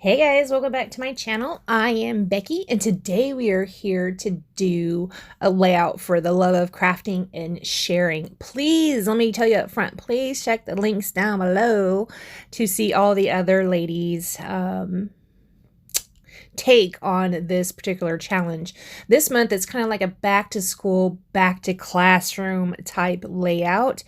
Hey guys, welcome back to my channel. I am Becky, and today we are here to do a layout for the love of crafting and sharing. Please, let me tell you up front, please check the links down below to see all the other ladies' take on this particular challenge. This month it's kind of like a back to school, back to classroom type layout.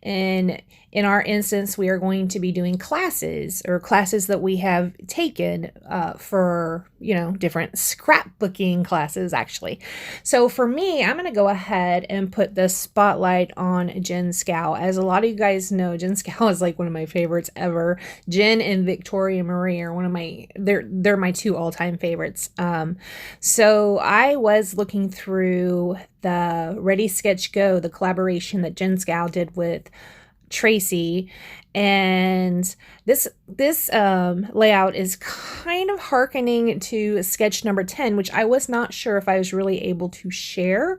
And in our instance, we are going to be doing classes or classes that we have taken for, different scrapbooking classes actually. So for me, I'm going to go ahead and put the spotlight on Jen Scow. As a lot of you guys know, Jen Scow is like one of my favorites ever. Jen and Victoria Marie are they're my two all-time favorites. So I was looking through the Ready Sketch Go, the collaboration that Jen Scow did with Tracy, and this layout is kind of hearkening to sketch number 10, which I was not sure if I was really able to share.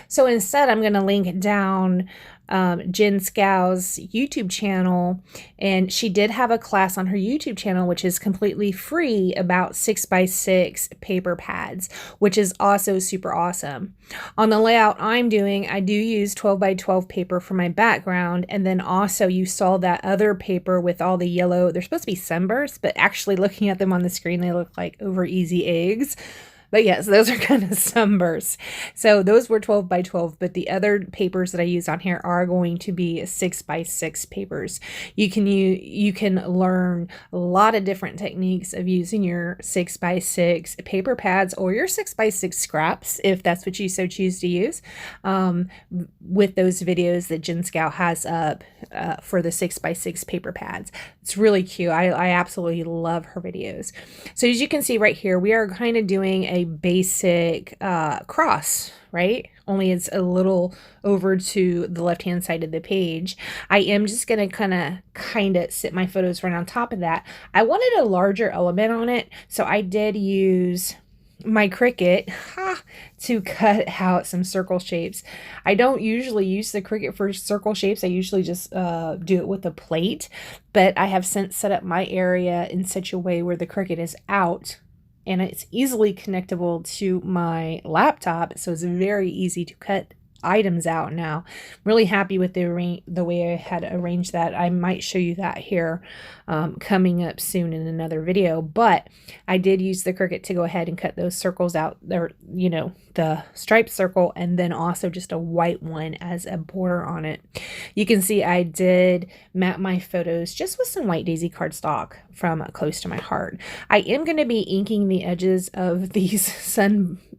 So instead, I'm going to link down Jen Scow's YouTube channel, and she did have a class on her YouTube channel which is completely free about 6x6 paper pads, which is also super awesome. On the layout I'm doing, I do use 12x12 paper for my background, and then also you saw that other paper with all the yellow, they're supposed to be sunbursts, but actually looking at them on the screen they look like over easy eggs. But yes, those are kind of sunbursts. So those were 12x12, but the other papers that I use on here are going to be 6x6 papers. You can learn a lot of different techniques of using your 6x6 paper pads or your 6x6 scraps, if that's what you so choose to use, with those videos that Jen Scow has up for the 6x6 paper pads. It's really cute. I absolutely love her videos. So as you can see right here, we are kind of doing a basic cross, right? Only it's a little over to the left hand side of the page. I am just gonna kind of sit my photos right on top of that. I wanted a larger element on it, so I did use my Cricut to cut out some circle shapes. I don't usually use the Cricut for circle shapes. I usually just do it with a plate, but I have since set up my area in such a way where the Cricut is out and it's easily connectable to my laptop, so it's very easy to cut items out now. Really happy with the way I had arranged that. I might show you that here coming up soon in another video, but I did use the Cricut to go ahead and cut those circles out there, the striped circle, and then also just a white one as a border on it. You can see I did map my photos just with some white daisy cardstock from Close to My Heart. I am going to be inking the edges of these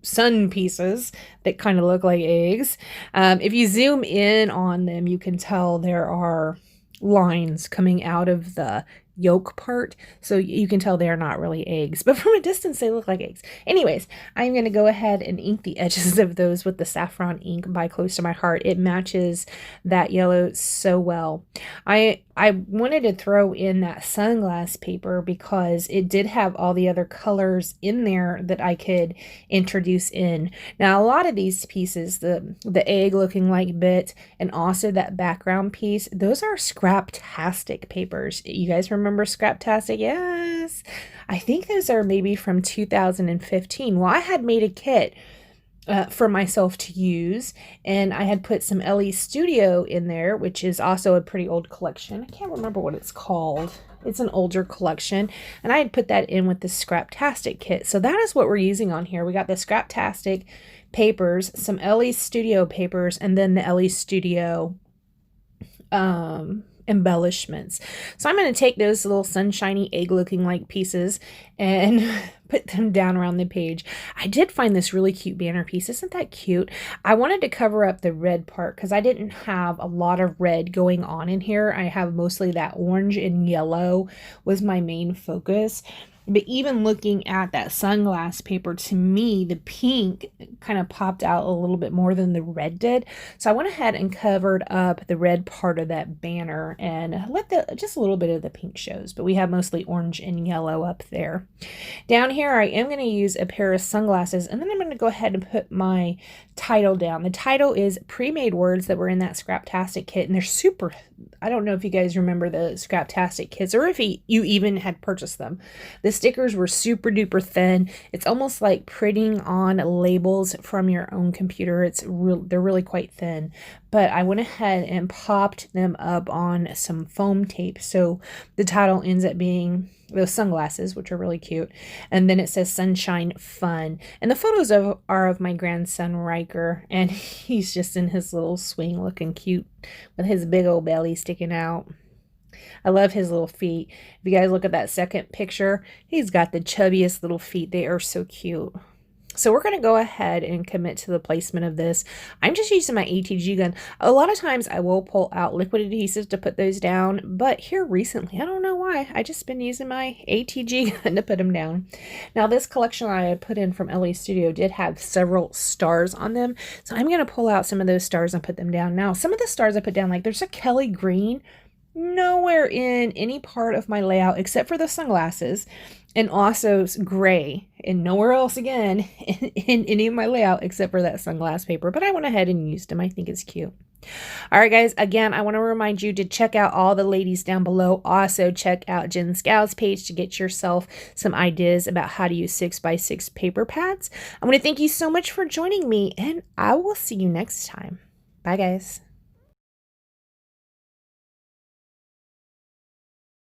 sun pieces that kind of look like eggs. If you zoom in on them, you can tell there are lines coming out of the yolk part, so you can tell they're not really eggs, but from a distance they look like eggs. Anyways, I'm going to go ahead and ink the edges of those with the saffron ink by Close to My Heart. It matches that yellow so well. I wanted to throw in that sunglass paper because it did have all the other colors in there that I could introduce in. Now a lot of these pieces, the egg looking like bit and also that background piece, those are Scraptastic papers. You guys remember Scraptastic? Yes. I think those are maybe from 2015. Well, I had made a kit for myself to use, and I had put some LE Studio in there, which is also a pretty old collection. I can't remember what it's called. It's an older collection, and I had put that in with the Scraptastic kit. So that is what we're using on here. We got the Scraptastic papers, some LE Studio papers, and then the LE Studio embellishments. So I'm going to take those little sunshiny egg looking like pieces and put them down around the page. I did find this really cute banner piece. Isn't that cute? I wanted to cover up the red part because I didn't have a lot of red going on in here. I have mostly that orange and yellow was my main focus. But even looking at that sunglass paper, to me, the pink kind of popped out a little bit more than the red did. So I went ahead and covered up the red part of that banner and let just a little bit of the pink shows. But we have mostly orange and yellow up there. Down here I am going to use a pair of sunglasses, and then I'm going to go ahead and put my title down. The title is Pre-Made Words that were in that Scraptastic kit, and they're super, I don't know if you guys remember the Scraptastic kits or if you even had purchased them. The stickers were super duper thin. It's almost like printing on labels from your own computer. They're really quite thin, but I went ahead and popped them up on some foam tape, so the title ends up being those sunglasses, which are really cute, and then it says Sunshine Fun, and the photos are of my grandson Riker, and he's just in his little swing looking cute with his big old belly sticking out. I love his little feet. If you guys look at that second picture, he's got the chubbiest little feet. They are so cute. So we're going to go ahead and commit to the placement of this. I'm just using my ATG gun. A lot of times I will pull out liquid adhesives to put those down, but here recently, I don't know why, I just been using my ATG gun to put them down. Now this collection I had put in from LA Studio did have several stars on them, so I'm going to pull out some of those stars and put them down. Now some of the stars I put down, like there's a Kelly green, nowhere in any part of my layout except for the sunglasses, and also gray, and nowhere else again in any of my layout except for that sunglass paper, but I went ahead and used them. I think it's cute. All right, guys, again, I want to remind you to check out all the ladies down below. Also, check out Jen Scow's page to get yourself some ideas about how to use 6x6 paper pads. I want to thank you so much for joining me, and I will see you next time. Bye, guys.